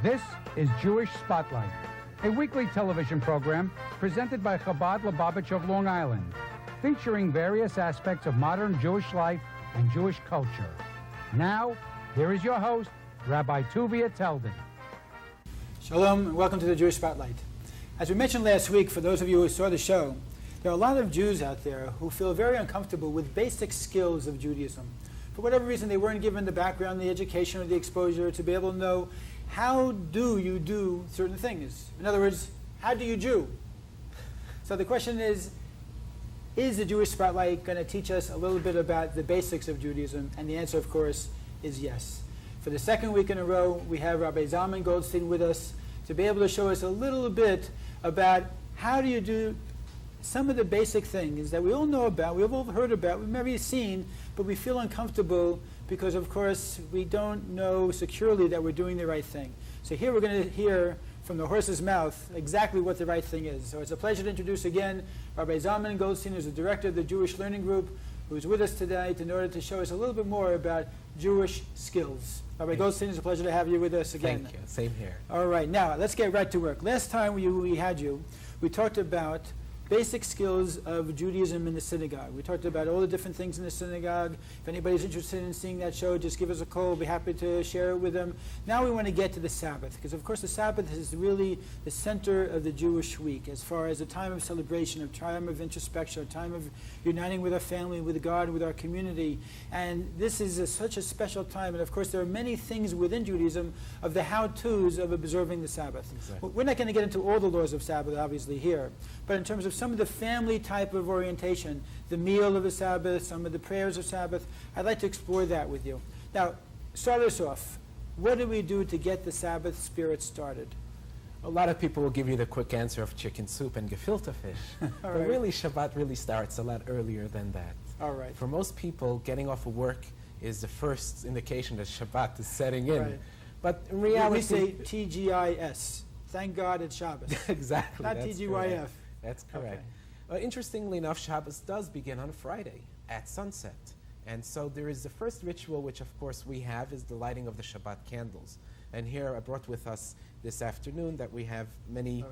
This is Jewish Spotlight, a weekly television program presented by Chabad Lubavitch of Long Island, featuring various aspects of modern Jewish life and Jewish culture. Now, here is your host, Rabbi Tuvia Teldin. Shalom, and welcome to the Jewish Spotlight. As we mentioned last week, for those of you who saw the show, there are a lot of Jews out there who feel very uncomfortable with basic skills of Judaism. For whatever reason, they weren't given the background, the education, or the exposure to be able to know how do you do certain things. In other words, how do you Jew? So the question is the Jewish Spotlight going to teach us a little bit about the basics of Judaism? And the answer, of course, is yes. For the second week in a row, we have Rabbi Zalman Goldstein with us to be able to show us a little bit about how do you do some of the basic things that we all know about, we've all heard about, we've maybe seen, but we feel uncomfortable because, of course, we don't know securely that we're doing the right thing. So here we're going to hear from the horse's mouth exactly what the right thing is. So it's a pleasure to introduce again Rabbi Zalman Goldstein, who's the director of the Jewish Learning Group, who's with us today in order to show us a little bit more about Jewish skills. Rabbi Goldstein, it's a pleasure to have you with us again. Thank you. Same here. All right, now let's get right to work. Last time we had you, we talked about basic skills of Judaism in the synagogue. We talked about all the different things in the synagogue. If anybody's interested in seeing that show, just give us a call. We'll be happy to share it with them. Now we want to get to the Sabbath, because of course the Sabbath is really the center of the Jewish week, as far as a time of celebration, a time of introspection, a time of uniting with our family, with God, with our community. And this is such a special time. And of course there are many things within Judaism of the how-tos of observing the Sabbath. Exactly. We're not going to get into all the laws of Sabbath, obviously, here. But in terms of some of the family type of orientation, the meal of the Sabbath, some of the prayers of Sabbath, I'd like to explore that with you. Now, start us off. What do we do to get the Sabbath spirit started? A lot of people will give you the quick answer of chicken soup and gefilte fish. But right. really, Shabbat really starts a lot earlier than that. All right. For most people, getting off of work is the first indication that Shabbat is setting in. Right. But in reality... We say TGIS. Thank God it's Shabbos. Exactly. Not that's TGYF. correct. That's correct. Okay. Interestingly enough, Shabbos does begin on Friday at sunset. And so there is the first ritual, which of course we have, is the lighting of the Shabbat candles. And here I brought with us this afternoon that we have many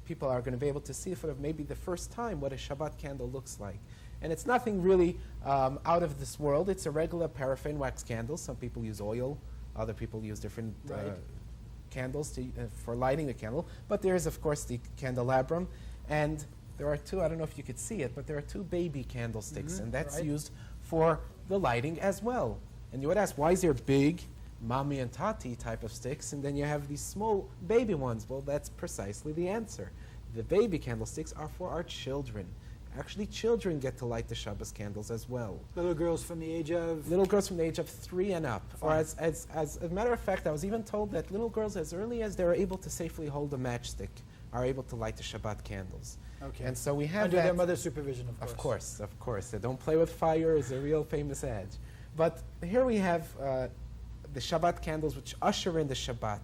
people are going to be able to see for maybe the first time what a Shabbat candle looks like. And it's nothing really out of this world. It's a regular paraffin wax candle. Some people use oil. Other people use different candles for lighting a candle. But there is, of course, the candelabrum. And there are two, I don't know if you could see it, but there are two baby candlesticks. And that's used for the lighting as well. And you would ask, why is there big mommy and tati type of sticks, and then you have these small baby ones? Well, that's precisely the answer. The baby candlesticks are for our children. Actually, children get to light the Shabbos candles as well. Little girls from the age of? Little girls from the age of 3 and up. Fine. Or as a matter of fact, I was even told that little girls, as early as they're able to safely hold a matchstick, are able to light the Shabbat candles. Okay. And so we have under that. their mother's supervision, of course. Of course, of course. They don't play with fire is a real famous adage. But here we have the Shabbat candles, which usher in the Shabbat.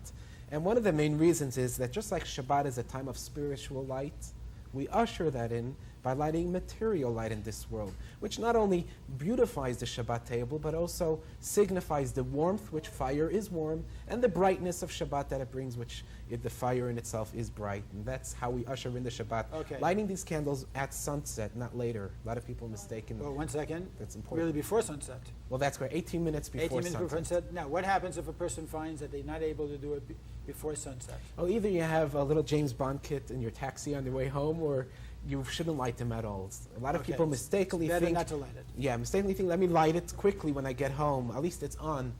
And one of the main reasons is that just like Shabbat is a time of spiritual light, we usher that in by lighting material light in this world, which not only beautifies the Shabbat table, but also signifies the warmth, which fire is warm, and the brightness of Shabbat that it brings, which the fire in itself is bright. And that's how we usher in the Shabbat. Okay. Lighting These candles at sunset, not later. A lot of people mistaken. Well, 1 second. That's important. Really before sunset. Well, that's great. 18 minutes before 18 minutes sunset. before sunset. Now, what happens if a person finds that they're not able to do it before sunset? Oh, either you have a little James Bond kit in your taxi on the way home, or you shouldn't light them at all. A lot of people mistakenly better think... not to light it. Yeah, mistakenly think, let me light it quickly when I get home. At least it's on.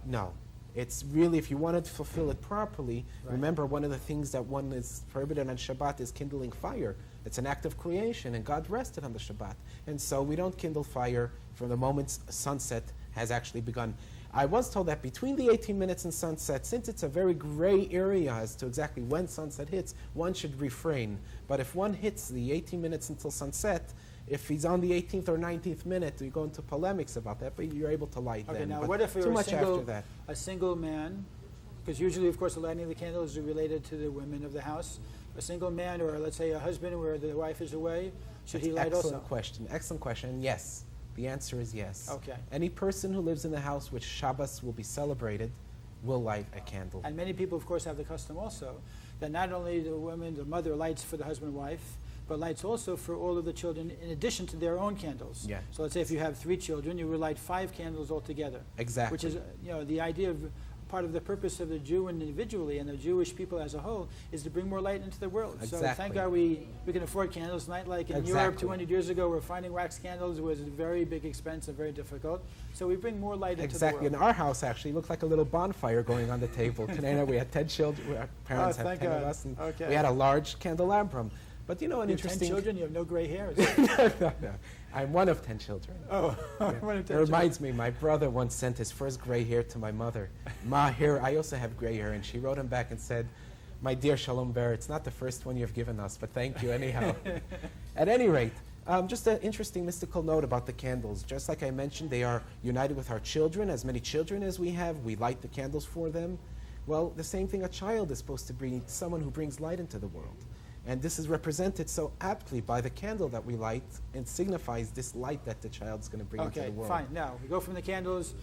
No. It's really, if you want to fulfill it properly, remember one of the things that one is prohibited on Shabbat is kindling fire. It's an act of creation, and God rested on the Shabbat. And so we don't kindle fire from the moment sunset has actually begun. I was told that between the 18 minutes and sunset, since it's a very gray area as to exactly when sunset hits, one should refrain. But if one hits the 18 minutes until sunset, if he's on the 18th or 19th minute, we go into polemics about that, but you're able to light Okay, then. now But what if too you're much after that. a single man, because usually, of course, the lighting of the candle is related to the women of the house. A single man, or let's say a husband where the wife is away, should he light also? Excellent question, and yes. The answer is yes. Okay. Any person who lives in the house which Shabbos will be celebrated will light a candle. And many people, of course, have the custom also that not only the woman, the mother lights for the husband and wife, but lights also for all of the children in addition to their own candles. Yeah. So let's say if you have 3 children, you would light 5 candles altogether. Exactly. Which is, the idea of part of the purpose of the Jew individually and the Jewish people as a whole is to bring more light into the world. Exactly. So thank God we can afford candles. Not like in Europe 200 years ago where finding wax candles was a very big expense and very difficult. So we bring more light into the world. Exactly. In our house, actually, it looked like a little bonfire going on the table. We had 10 children. Our parents had 10 of us. And okay. we had a large candelabrum. But an interesting... 10 children? You have no gray hair? No. I'm one of 10 children. Oh, yeah. One of 10 It reminds me, my brother once sent his first gray hair to my mother. Ma, here, I also have gray hair. And she wrote him back and said, my dear Shalom Ber, it's not the first one you've given us, but thank you anyhow. At any rate, just an interesting mystical note about the candles. Just like I mentioned, they are united with our children. As many children as we have, we light the candles for them. Well, the same thing a child is supposed to be, someone who brings light into the world. And this is represented so aptly by the candle that we light and signifies this light that the child's going to bring into the world. Okay, fine. Now, we go from the candles.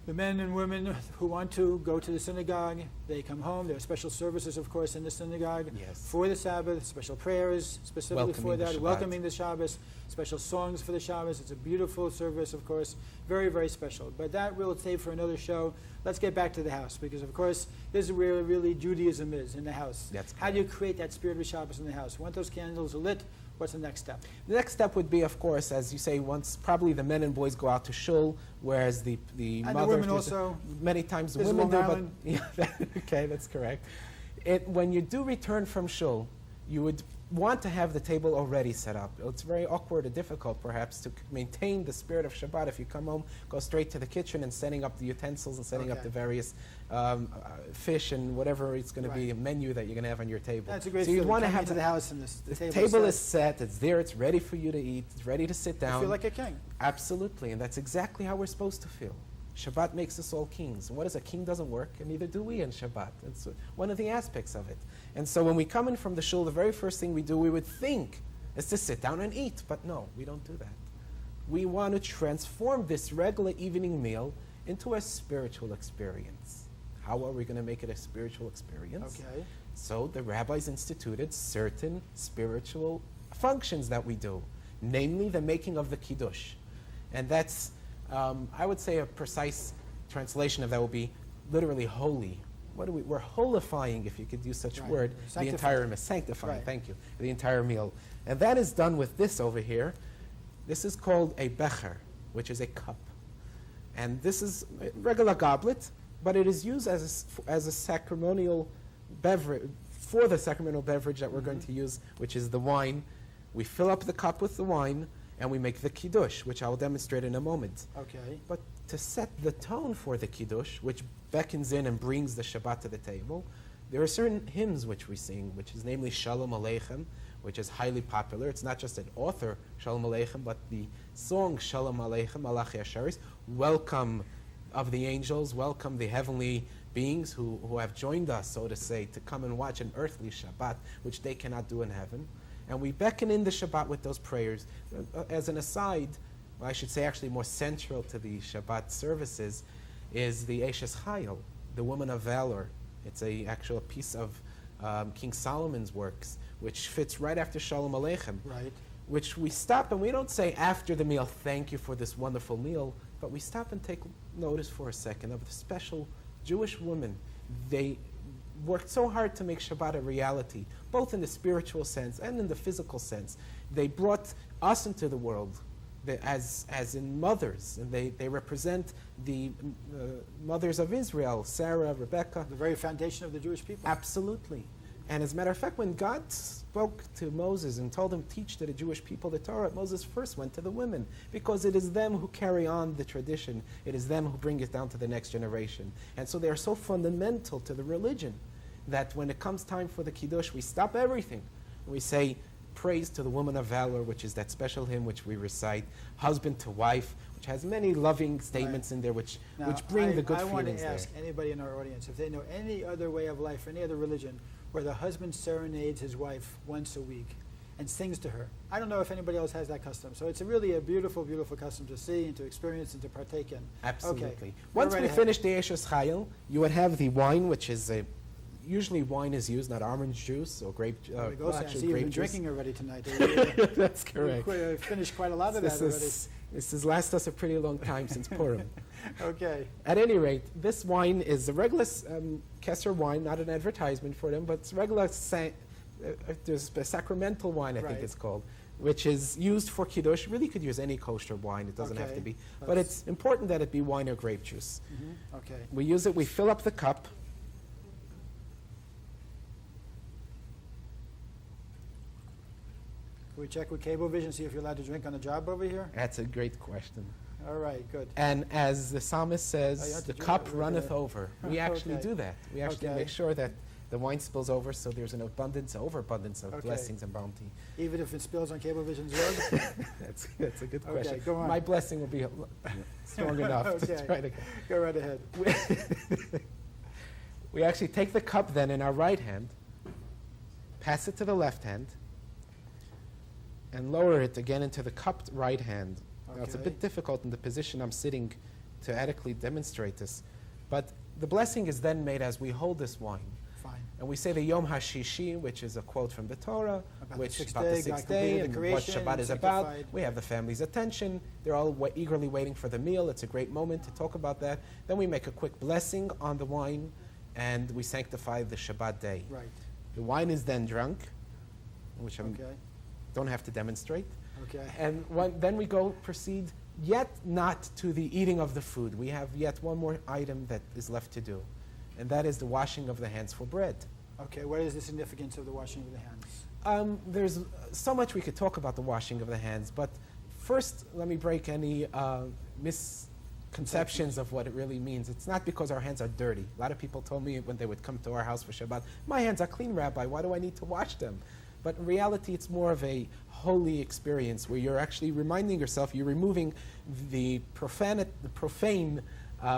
The men and women who want to go to the synagogue, they come home. There are special services, of course, in the synagogue for the Sabbath, special prayers specifically for that, welcoming the Shabbos, special songs for the Shabbos. It's a beautiful service, of course, very, very special. But that we'll save for another show. Let's get back to the house because, of course, this is where really Judaism is, in the house. That's How do you create that spirit of Shabbos in the house? Once those candles are lit, what's the next step? The next step would be, of course, as you say, once probably the men and boys go out to shul, whereas the and mothers... the women also. Many times the This is women Long do, Island. but... Yeah, okay, that's correct. When you do return from shul, you would want to have the table already set up. It's very awkward and difficult, perhaps, to maintain the spirit of Shabbat. If you come home, go straight to the kitchen and setting up the utensils and setting up the various fish and whatever it's going to be, a menu that you're going to have on your table. That's a great so you want to have to the house and the table is set. It's there. It's ready for you to eat. It's ready to sit down. You feel like a king. Absolutely, and that's exactly how we're supposed to feel. Shabbat makes us all kings. And what is a king doesn't work, and neither do we in Shabbat. It's one of the aspects of it. And so when we come in from the shul, the very first thing we do, we would think, is to sit down and eat. But no, we don't do that. We want to transform this regular evening meal into a spiritual experience. How are we going to make it a spiritual experience? Okay. So the rabbis instituted certain spiritual functions that we do, namely the making of the kiddush. And that's, I would say a precise translation of that would be literally holy. We're holifying, if you could use such a word, the entire meal. Sanctifying, thank you, the entire meal. And that is done with this over here. This is called a becher, which is a cup. And this is a regular goblet, but it is used as a sacramental beverage, for the sacramental beverage that we're going to use, which is the wine. We fill up the cup with the wine, and we make the kiddush, which I will demonstrate in a moment. Okay. But to set the tone for the kiddush, which beckons in and brings the Shabbat to the table, there are certain hymns which we sing, which is namely Shalom Aleichem, which is highly popular. It's not just an author, Shalom Aleichem, but the song Shalom Aleichem, Malachi Asheris, welcome of the angels, welcome the heavenly beings who have joined us, so to say, to come and watch an earthly Shabbat, which they cannot do in heaven. And we beckon in the Shabbat with those prayers. As an aside, well, I should say actually more central to the Shabbat services, is the Eshes Chayil, the woman of valor. It's a actual piece of King Solomon's works, which fits right after Shalom Aleichem. Right. Which we stop and we don't say after the meal, thank you for this wonderful meal, but we stop and take notice for a second of the special Jewish woman. They worked so hard to make Shabbat a reality, both in the spiritual sense and in the physical sense. They brought us into the world as in mothers, and they represent the mothers of Israel, Sarah, Rebecca. The very foundation of the Jewish people. Absolutely. And as a matter of fact, when God spoke to Moses and told him, teach to the Jewish people the Torah, Moses first went to the women, because it is them who carry on the tradition. It is them who bring it down to the next generation. And so they are so fundamental to the religion that when it comes time for the Kiddush, we stop everything. We say, praise to the woman of valor, which is that special hymn which we recite, husband to wife, which has many loving statements in there which bring the good feelings there. I want to ask anybody in our audience if they know any other way of life, any other religion, where the husband serenades his wife once a week. and sings to her. I don't know if anybody else has that custom. So it's really a beautiful, beautiful custom to see and to experience and to partake in. Absolutely. Okay. Once Go right we ahead. finish the Eshes Chayil, you would have the wine, which is usually wine is used, not orange juice or grape. There we go. Well, So I actually see you've grape been juice. drinking already tonight. That's correct. We finished quite a lot of This that already. has lasted us a pretty long time since Purim. Okay. At any rate, this wine is a regular Kesser wine, not an advertisement for them, but it's regular there's a sacramental wine, I think Right. it's called, which is used for Kiddush. Really could use any kosher wine. It doesn't have Okay. to be. But That's- it's important that it be wine or grape juice. Okay. We use it, we fill up the cup. Can we check with Cablevision, see if you're allowed to drink on the job over here? That's a great question. All right, good. And as the psalmist Oh, you says, have to the do cup that. runneth over. We actually Okay. do that. We actually Okay. make sure that the wine spills over, so there's an overabundance of Okay. blessings and bounty. Even if it spills on Cablevision's rug? That's a good Okay, question. go on. My blessing will be strong enough to Okay. try to. Go right ahead. We actually take the cup then in our right hand, pass it to the left hand, and lower it again into the cupped right hand. Now, it's a Okay. bit difficult in the position I'm sitting to adequately demonstrate this, but the blessing is then made as we hold this wine. Fine. And we say the Yom HaShishi, which is a quote from the Torah, About which the sixth about day, the God sixth completed day the and what creation Shabbat and is about. sanctified. We have the family's attention. They're all eagerly waiting for the meal. It's a great moment to talk about that. Then we make a quick blessing on the wine, and we sanctify the Shabbat day. Right. The wine is then drunk, which I Okay. don't have to demonstrate. Okay. And then we proceed yet not to the eating of the food. We have yet one more item that is left to do, and that is the washing of the hands for bread. Okay. What is the significance of the washing of the hands? There's so much we could talk about the washing of the hands, but first let me break any misconceptions of what it really means. It's not because our hands are dirty. A lot of people told me when they would come to our house for Shabbat, my hands are clean, Rabbi, why do I need to wash them? But in reality, it's more of a holy experience where you're actually reminding yourself, you're removing the profane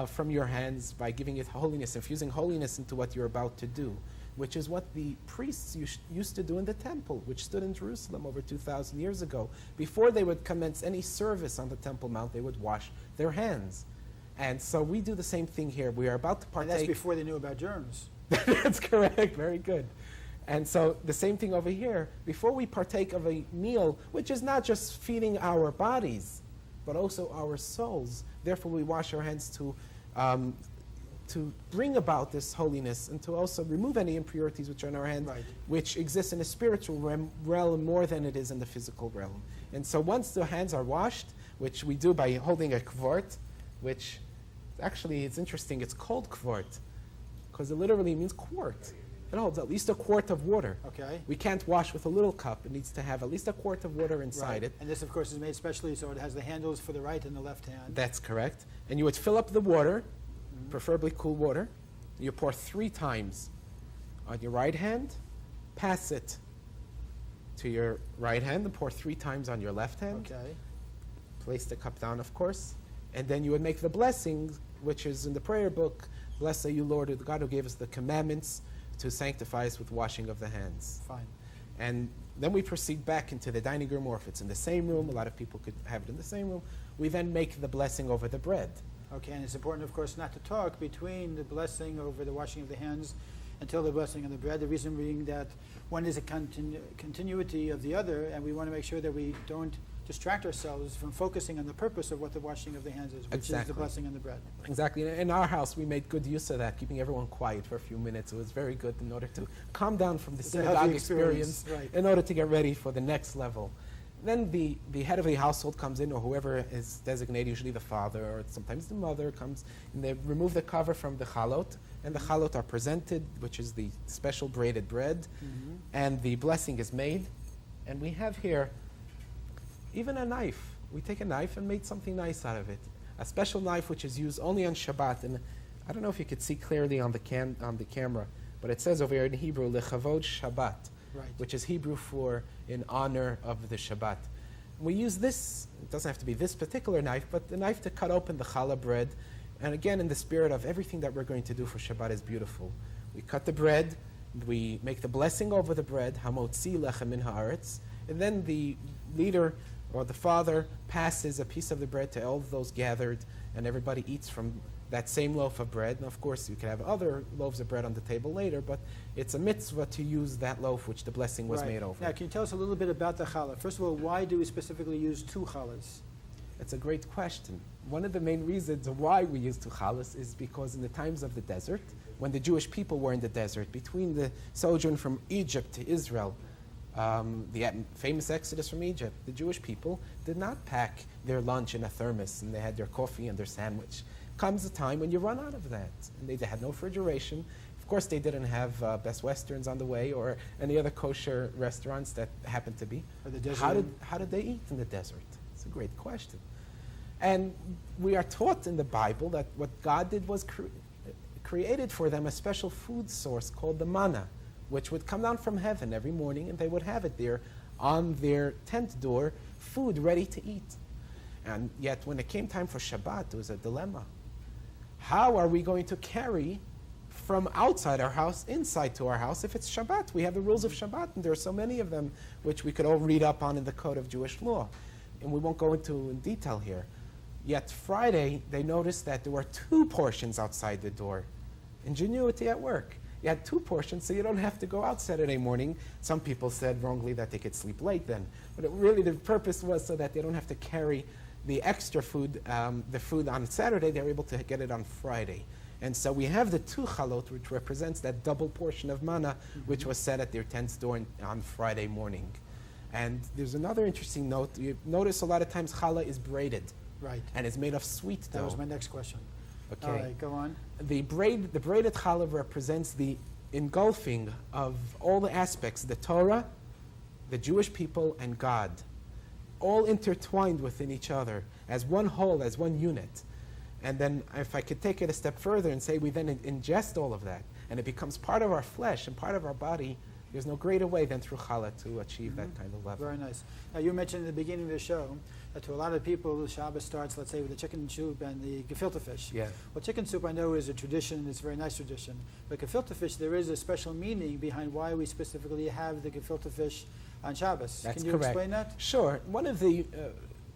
from your hands by giving it holiness, infusing holiness into what you're about to do, which is what the priests used to do in the temple, which stood in Jerusalem over 2,000 years ago. Before they would commence any service on the Temple Mount, they would wash their hands. And so we do the same thing here. We are about to And that's partake. before they knew about germs. That's correct. Very good. And so the same thing over here. Before we partake of a meal, which is not just feeding our bodies, but also our souls, therefore we wash our hands to bring about this holiness and to also remove any impurities which are in our hands, Right. which exist in the spiritual realm more than it is in the physical realm. And so once the hands are washed, which we do by holding a kvort, which actually it's interesting, it's called kvort, because it literally means quart. It holds at least a quart of water. Okay. We can't wash with a little cup. It needs to have at least a quart of water inside Right. it. And this, of course, is made specially so it has the handles for the right and the left hand. That's correct. And you would fill up the water, preferably cool water. You pour 3 times on your right hand, pass it to your right hand, and pour 3 times on your left hand. Okay. Place the cup down, of course. And then you would make the blessing, which is in the prayer book, bless you, Lord, the God who gave us the commandments to sanctify us with washing of the hands. Fine. And then we proceed back into the dining room, or if it's in the same room, a lot of people could have it in the same room. We then make the blessing over the bread. Okay, and it's important, of course, not to talk between the blessing over the washing of the hands until the blessing on the bread. The reason being that one is a continuity of the other, and we want to make sure that we don't distract ourselves from focusing on the purpose of what the washing of the hands is, which is the Exactly. blessing on the bread. Exactly. In our house, we made good use of that, keeping everyone quiet for a few minutes. It was very good in order to calm down from the It's a healthy synagogue experience, experience, right. in order to get ready for the next level. Then the head of the household comes in, or whoever is designated, usually the father or sometimes the mother, comes and they remove the cover from the chalot, and the chalot are presented, which is the special braided bread, and the blessing is made. And we have here even a knife. We take a knife and made something nice out of it. A special knife which is used only on Shabbat. And I don't know if you could see clearly on the camera, but it says over here in Hebrew, Lechavod Shabbat, Right. which is Hebrew for in honor of the Shabbat. We use this, it doesn't have to be this particular knife, but the knife to cut open the challah bread. And again, in the spirit of everything that we're going to do for Shabbat is beautiful. We cut the bread, we make the blessing over the bread, Hamotzi lechem min haaretz, And then the leader or the father passes a piece of the bread to all of those gathered, and everybody eats from that same loaf of bread. And of course, you can have other loaves of bread on the table later, but it's a mitzvah to use that loaf which the blessing was made over. Now, can you tell us a little bit about the challah? First of all, why do we specifically use 2 challahs? It's a great question. One of the main reasons why we use 2 challahs is because in the times of the desert, when the Jewish people were in the desert, between the sojourn from Egypt to Israel, the famous exodus from Egypt, the Jewish people did not pack their lunch in a thermos and they had their coffee and their sandwich. Comes a time when you run out of that. And they had no refrigeration. Of course, they didn't have Best Westerns on the way or any other kosher restaurants that happened to be. Or the desert. How did they eat in the desert? It's a great question. And we are taught in the Bible that what God did was created for them a special food source called the manna, which would come down from heaven every morning, and they would have it there on their tent door, food ready to eat. And yet when it came time for Shabbat, there was a dilemma. How are we going to carry from outside our house inside to our house if it's Shabbat? We have the rules of Shabbat, and there are so many of them which we could all read up on in the Code of Jewish Law. And we won't go into in detail here. Yet Friday, they noticed that there were 2 portions outside the door. Ingenuity at work. You had 2 portions, so you don't have to go out Saturday morning. Some people said wrongly that they could sleep late then. But really the purpose was so that they don't have to carry the extra food, the food on Saturday. They're able to get it on Friday. And so we have the 2 chalot, which represents that double portion of manna, which was set at their tent's door on Friday morning. And there's another interesting note. You notice a lot of times challah is braided. Right. And it's made of sweet dough. That was my next question. Okay. All right, go on. The braided challah represents the engulfing of all the aspects, the Torah, the Jewish people, and God, all intertwined within each other as one whole, as one unit. And then if I could take it a step further and say we then ingest all of that, and it becomes part of our flesh and part of our body, there's no greater way than through challah to achieve that kind of level. Very nice. Now, you mentioned at the beginning of the show that to a lot of people, the Shabbat starts, let's say, with the chicken soup and the gefilte fish. Yeah. Well, chicken soup I know is a tradition, it's a very nice tradition. But gefilte fish, there is a special meaning behind why we specifically have the gefilte fish on Shabbos. That's Can you correct. explain that? Sure. One of the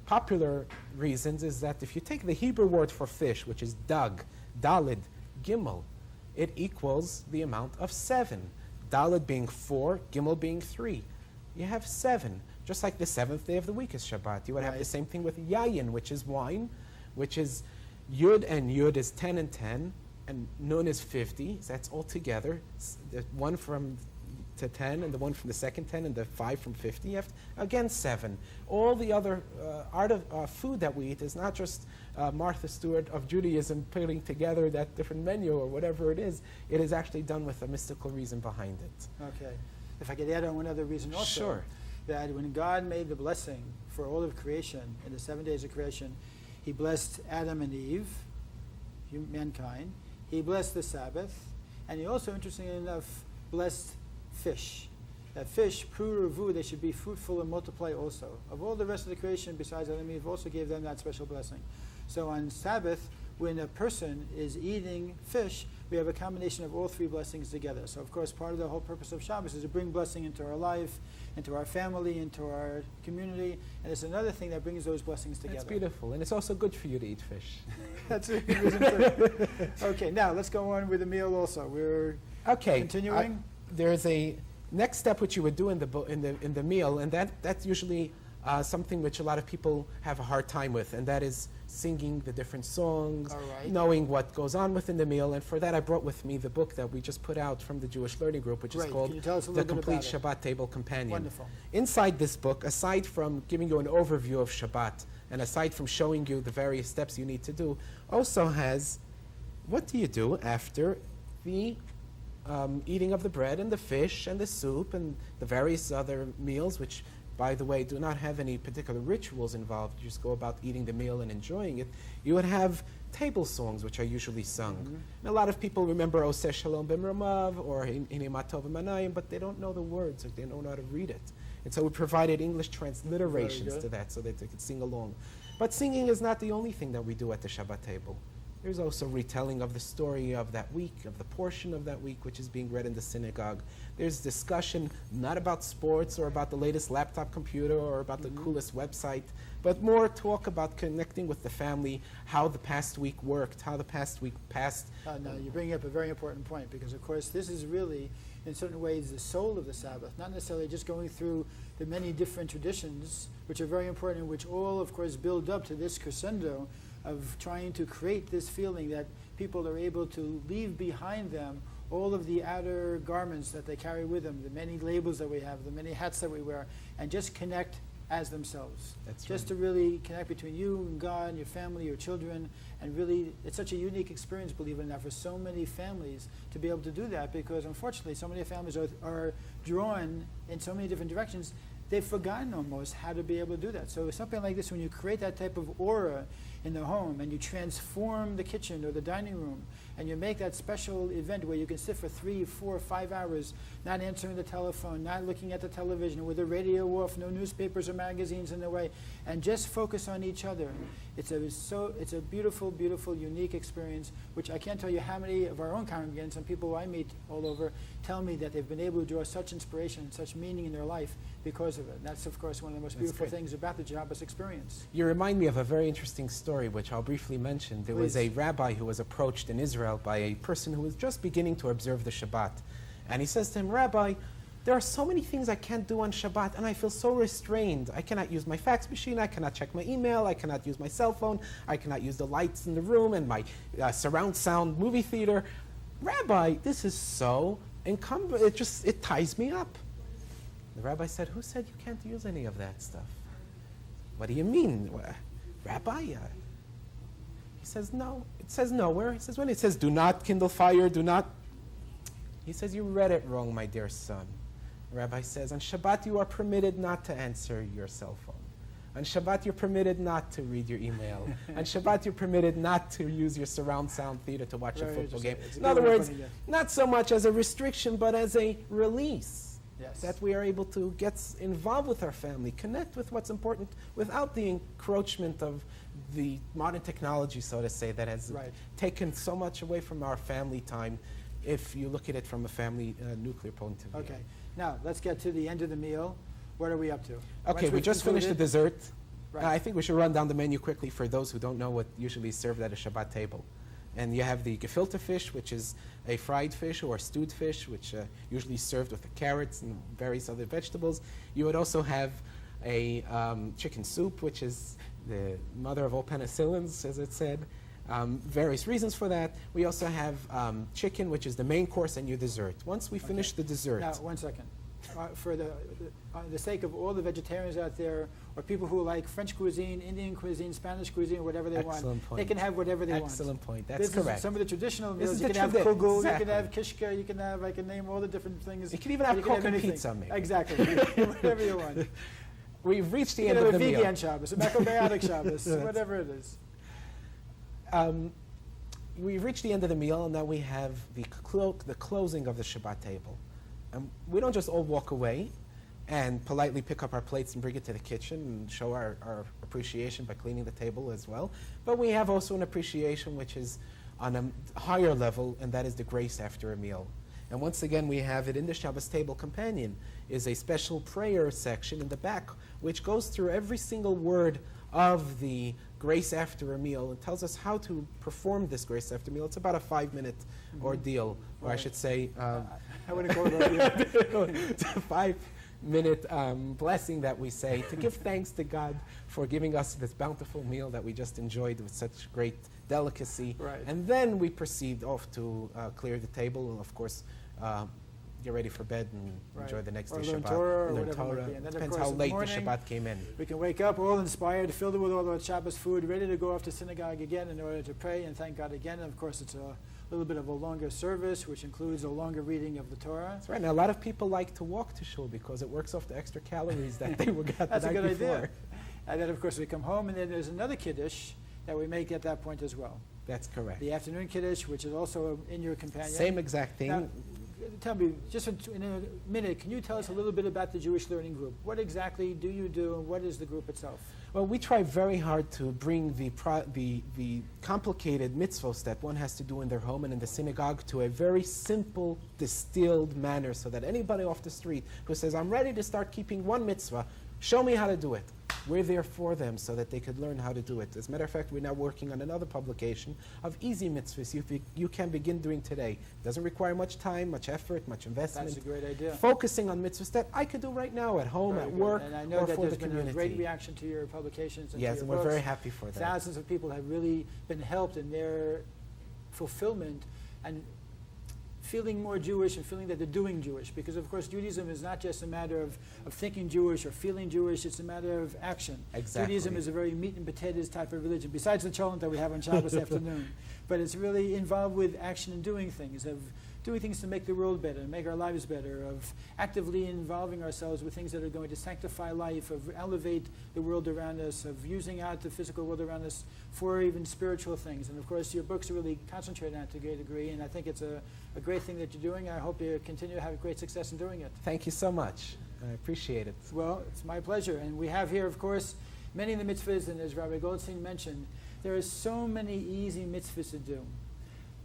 popular reasons is that if you take the Hebrew word for fish, which is dag, dalid, gimel, it equals the amount of 7. Dalid being 4, gimel being 3. You have 7. Just like the 7th day of the week is Shabbat. You would have the same thing with yayin, which is wine, which is yud, and yud is 10 and 10, and nun is 50. So that's all together. The one from to 10, and the one from the second 10, and the 5 from 50. You have, again, 7. All the other art of food that we eat is not just Martha Stewart of Judaism putting together that different menu or whatever it is. It is actually done with a mystical reason behind it. Okay. If I could add on one other reason also. Sure. That when God made the blessing for all of creation, in the 7 days of creation, He blessed Adam and Eve, mankind. He blessed the Sabbath. And He also, interestingly enough, blessed fish. That fish, pru ruvu, they should be fruitful and multiply also. Of all the rest of the creation, besides Adam and Eve, also gave them that special blessing. So on Sabbath, when a person is eating fish, we have a combination of all 3 blessings together. So of course, part of the whole purpose of Shabbos is to bring blessing into our life, into our family, into our community, and it's another thing that brings those blessings together. That's beautiful, and it's also good for you to eat fish. That's a good reason too. Okay, now let's go on with the meal also. We're continuing. There's a next step which you would do in the meal, and that's usually something which a lot of people have a hard time with, and that is singing the different songs, knowing what goes on within the meal. And for that, I brought with me the book that we just put out from the Jewish Learning Group, which is called The Complete Shabbat Table Companion. Wonderful. Inside this book, aside from giving you an overview of Shabbat, and aside from showing you the various steps you need to do, also has what do you do after the eating of the bread and the fish and the soup and the various other meals, which, by the way, do not have any particular rituals involved. You just go about eating the meal and enjoying it. You would have table songs, which are usually sung. And a lot of people remember Oseh Shalom B'Mramav or Hinei Ma Tov V'Manayim, but they don't know the words, or they don't know how to read it. And so we provided English transliterations to that so that they could sing along. But singing is not the only thing that we do at the Shabbat table. There's also retelling of the story of that week, of the portion of that week which is being read in the synagogue. There's discussion not about sports or about the latest laptop computer or about the coolest website, but more talk about connecting with the family, how the past week worked, how the past week passed. Now, you're bringing up a very important point because, of course, this is really, in certain ways, the soul of the Sabbath, not necessarily just going through the many different traditions, which are very important, which all, of course, build up to this crescendo of trying to create this feeling that people are able to leave behind them all of the outer garments that they carry with them, the many labels that we have, the many hats that we wear, and just connect as themselves. That's just right. to really connect between you and God, and your family, your children, and really, it's such a unique experience, believe it or not, for so many families to be able to do that, because unfortunately, so many families are drawn in so many different directions, they've forgotten almost how to be able to do that. So something like this, when you create that type of aura in the home, and you transform the kitchen or the dining room, and you make that special event where you can sit for 3, 4, 5 hours, not answering the telephone, not looking at the television, with the radio off, no newspapers or magazines in the way, and just focus on each other. It's a beautiful, beautiful, unique experience, which I can't tell you how many of our own congregants and people who I meet all over tell me that they've been able to draw such inspiration and such meaning in their life because of it. And that's, of course, one of the most beautiful things about the Shabbos experience. You remind me of a very interesting story, which I'll briefly mention. There was a rabbi who was approached in Israel by a person who was just beginning to observe the Shabbat. And he says to him, "Rabbi, there are so many things I can't do on Shabbat, and I feel so restrained. I cannot use my fax machine, I cannot check my email, I cannot use my cell phone, I cannot use the lights in the room and my surround sound movie theater. Rabbi, this is so encumbered, it ties me up." The rabbi said, "Who said you can't use any of that stuff?" "What do you mean, Rabbi?" He says, "No, it says nowhere." He says, "When it says do not kindle fire, do not..." He says, "You read it wrong, my dear son." The rabbi says, "On Shabbat you are permitted not to answer your cell phone. On Shabbat you're permitted not to read your email. On Shabbat you're permitted not to use your surround sound theater to watch a football game." In other words, not so much as a restriction, but as a release. Yes. That we are able to get involved with our family, connect with what's important without the encroachment of the modern technology, so to say, that has taken so much away from our family time, if you look at it from a family nuclear point of view. Okay. Now, let's get to the end of the meal. What are we up to? Okay, Once we just finished the dessert. Right. I think we should run down the menu quickly for those who don't know what usually is served at a Shabbat table. And you have the gefilte fish, which is a fried fish or stewed fish, which usually is served with the carrots and various other vegetables. You would also have a chicken soup, which is the mother of all penicillins, as it said. Various reasons for that. We also have chicken, which is the main course, and your dessert. Once we finish the dessert... Now, one second. For the sake of all the vegetarians out there, or people who like French cuisine, Indian cuisine, Spanish cuisine, whatever they want, they can have whatever they want. Excellent point. That's this correct. Is some of the traditional This meals. is You the can have tradi- kugel, exactly. you can have kishka, you can have, I can name all the different things. You can even have Coke and anything. pizza, maybe. Exactly. Whatever you want. We've reached the You end can of have the a meal. vegan Shabbos, a macrobiotic Shabbos, whatever it is. We've reached the end of the meal, and now we have the closing of the Shabbat table. We don't just all walk away and politely pick up our plates and bring it to the kitchen and show our appreciation by cleaning the table as well. But we have also an appreciation which is on a higher level, and that is the grace after a meal. And once again, we have it in the Shabbos Table Companion, is a special prayer section in the back, which goes through every single word of the grace after a meal and tells us how to perform this grace after a meal. It's about a 5-minute ordeal, or I should say... I wouldn't call it ordeal. It's a 5-minute blessing that we say to give thanks to God for giving us this bountiful meal that we just enjoyed with such great delicacy. Right. And then we proceed off to clear the table and, of course, get ready for bed and enjoy the next or day learn Shabbat. Torah or learn whatever it Torah. might be. And then, of Depends course, how in the late morning, the Shabbat came in. We can wake up all inspired, filled with all the Shabbos food, ready to go off to synagogue again in order to pray and thank God again. And of course, it's a little bit of a longer service, which includes a longer reading of the Torah. That's right. Now, a lot of people like to walk to shul because it works off the extra calories that they were got That's the a night good before. idea. And then, of course, we come home, and then there's another Kiddush that we make at that point as well. That's correct. The afternoon Kiddush, which is also in your companion. Same exact thing. Now, tell me, just in a minute, can you tell us a little bit about the Jewish Learning Group? What exactly do you do, and what is the group itself? Well, we try very hard to bring the complicated mitzvos that one has to do in their home and in the synagogue to a very simple, distilled manner, so that anybody off the street who says, I'm ready to start keeping one mitzvah, show me how to do it. We're there for them so that they could learn how to do it. As a matter of fact, we're now working on another publication of easy mitzvahs you can begin doing today. It doesn't require much time, much effort, much investment. That's a great idea. Focusing on mitzvahs that I could do right now at home, Very at good. work, and I know or that for there's the been community. a great reaction to your publications and Yes, to and your we're books. very happy for that. Thousands of people have really been helped in their fulfillment and feeling more Jewish and feeling that they're doing Jewish. Because, of course, Judaism is not just a matter of thinking Jewish or feeling Jewish. It's a matter of action. Exactly. Judaism is a very meat and potatoes type of religion, besides the cholent that we have on Shabbos afternoon. But it's really involved with action and doing things, of doing things to make the world better, make our lives better, of actively involving ourselves with things that are going to sanctify life, of elevate the world around us, of using out the physical world around us for even spiritual things. And of course, your books really concentrate on it to a great degree, and I think it's a great thing that you're doing. I hope you continue to have great success in doing it. Thank you so much. I appreciate it. Well, it's my pleasure. And we have here, of course, many of the mitzvahs, and as Rabbi Goldstein mentioned, there are so many easy mitzvahs to do.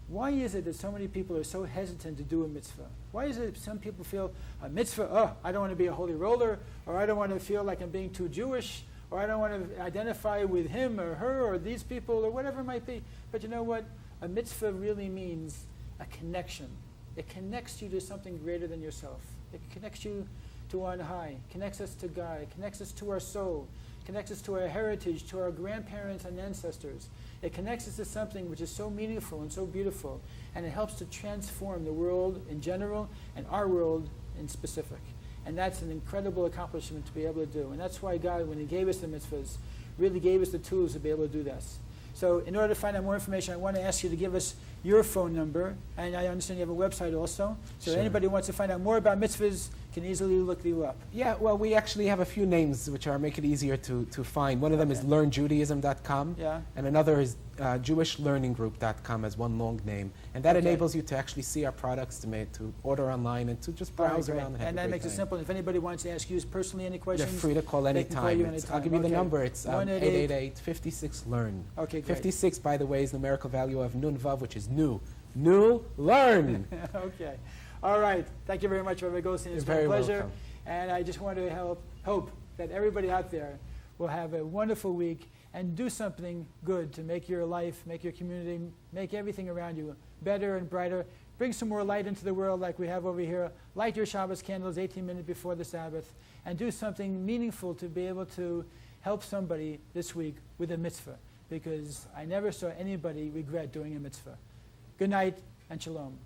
Why is it that so many people are so hesitant to do a mitzvah? Why is it that some people feel a mitzvah, oh, I don't want to be a holy roller, or I don't want to feel like I'm being too Jewish, or I don't want to identify with him or her or these people or whatever it might be. But you know what? A mitzvah really means a connection. It connects you to something greater than yourself. It connects you to on high, connects us to God, connects us to our soul, connects us to our heritage, to our grandparents and ancestors. It connects us to something which is so meaningful and so beautiful, and it helps to transform the world in general and our world in specific. And that's an incredible accomplishment to be able to do. And that's why God, when he gave us the mitzvahs, really gave us the tools to be able to do this. So in order to find out more information, I want to ask you to give us your phone number, and I understand you have a website also. So Sure. anybody who wants to find out more about mitzvahs can easily look you up. Yeah, well, we actually have a few names which make it easier to find. One of them is learnjudaism.com, Yeah. and another is jewishlearninggroup.com as one long name. And that Okay. enables you to actually see our products, to order online, and to just All right, browse great. around and have And a that great makes it time. simple. If anybody wants to ask you personally any You're questions, free to call they can call you anytime. anytime. I'll give you the Okay. number. It's 888-56-LEARN. Okay, great. 56, by the way, is the numerical value of Nun Vav, which is new. New, learn. Okay. All right. Thank you very much, Rabbi Goldstein. It's You're been a very pleasure. welcome. And I just want to hope that everybody out there will have a wonderful week and do something good to make your life, make your community, make everything around you better and brighter. Bring some more light into the world like we have over here. Light your Shabbos candles 18 minutes before the Sabbath, and do something meaningful to be able to help somebody this week with a mitzvah, because I never saw anybody regret doing a mitzvah. Good night and shalom.